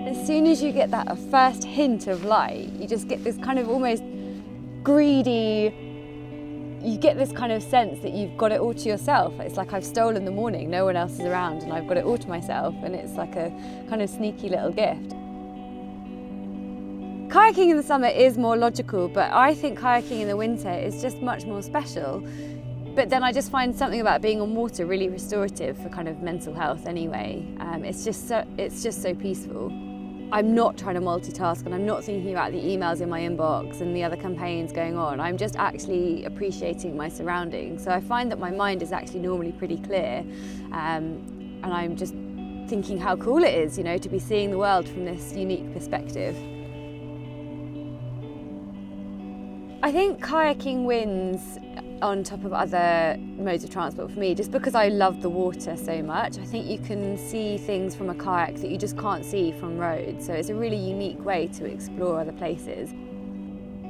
As soon as you get that first hint of light, you just get this kind of almost greedy, you get this kind of sense that you've got it all to yourself. It's like I've stolen the morning, no one else is around and I've got it all to myself, and it's like a kind of sneaky little gift. Kayaking in the summer is more logical, but I think kayaking in the winter is just much more special. But then I just find something about being on water really restorative for kind of mental health anyway. It's just so peaceful. I'm not trying to multitask and I'm not thinking about the emails in my inbox and the other campaigns going on. I'm just actually appreciating my surroundings. So I find that my mind is actually normally pretty clear, and I'm just thinking how cool it is, you know, to be seeing the world from this unique perspective. I think kayaking wins on top of other modes of transport for me, just because I love the water so much. I think you can see things from a kayak that you just can't see from roads, so it's a really unique way to explore other places.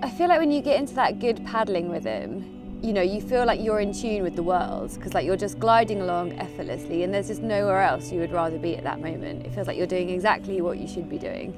I feel like when you get into that good paddling rhythm, you know, you feel like you're in tune with the world, because like you're just gliding along effortlessly and there's just nowhere else you would rather be at that moment. It feels like you're doing exactly what you should be doing.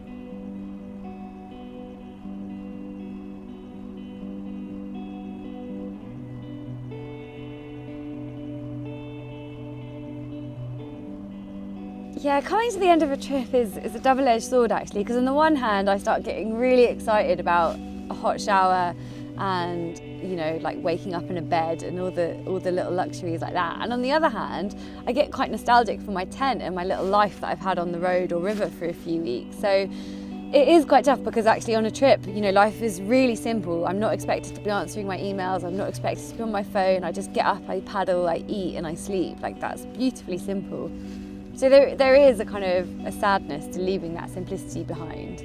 Yeah, coming to the end of a trip is a double-edged sword actually, because on the one hand I start getting really excited about a hot shower and, you know, like waking up in a bed and all the little luxuries like that. And on the other hand, I get quite nostalgic for my tent and my little life that I've had on the road or river for a few weeks. So it is quite tough, because actually on a trip, you know, life is really simple. I'm not expected to be answering my emails, I'm not expected to be on my phone. I just get up, I paddle, I eat and I sleep. Like, that's beautifully simple. So there is a kind of a sadness to leaving that simplicity behind.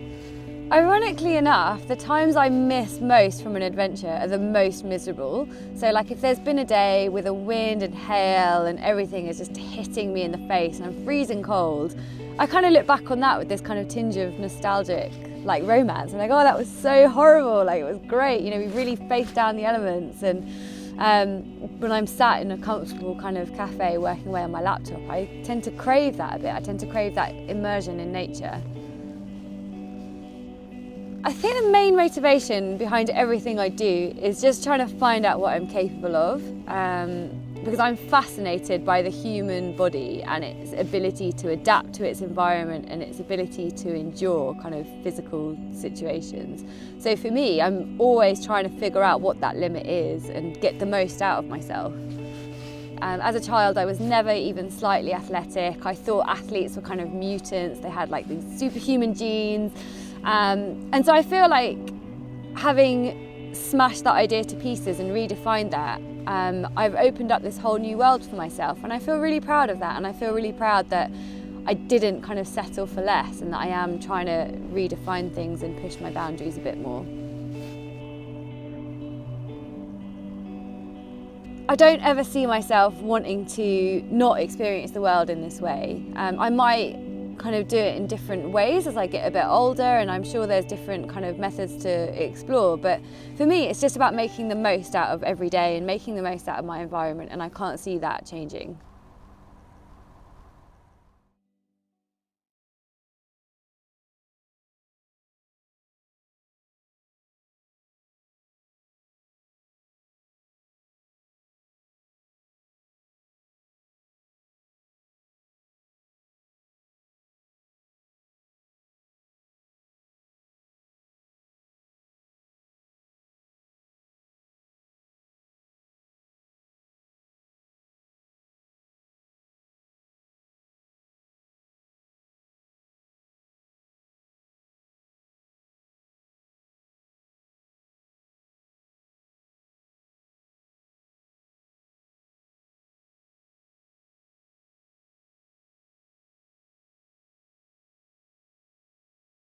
Ironically enough, the times I miss most from an adventure are the most miserable. So like if there's been a day with a wind and hail and everything is just hitting me in the face and I'm freezing cold, I kind of look back on that with this kind of tinge of nostalgic, like romance. I'm like, oh, that was so horrible, like it was great. You know, we really faced down the elements. And when I'm sat in a comfortable kind of cafe working away on my laptop, I tend to crave that a bit. I tend to crave that immersion in nature. I think the main motivation behind everything I do is just trying to find out what I'm capable of, because I'm fascinated by the human body and its ability to adapt to its environment and its ability to endure kind of physical situations. So for me, I'm always trying to figure out what that limit is and get the most out of myself. As a child, I was never even slightly athletic. I thought athletes were kind of mutants. They had like these superhuman genes. And so I feel like having smashed that idea to pieces and redefined that, I've opened up this whole new world for myself, and I feel really proud of that. And I feel really proud that I didn't kind of settle for less, and that I am trying to redefine things and push my boundaries a bit more. I don't ever see myself wanting to not experience the world in this way. I might kind of do it in different ways as I get a bit older, and I'm sure there's different kind of methods to explore, but for me it's just about making the most out of every day and making the most out of my environment, and I can't see that changing.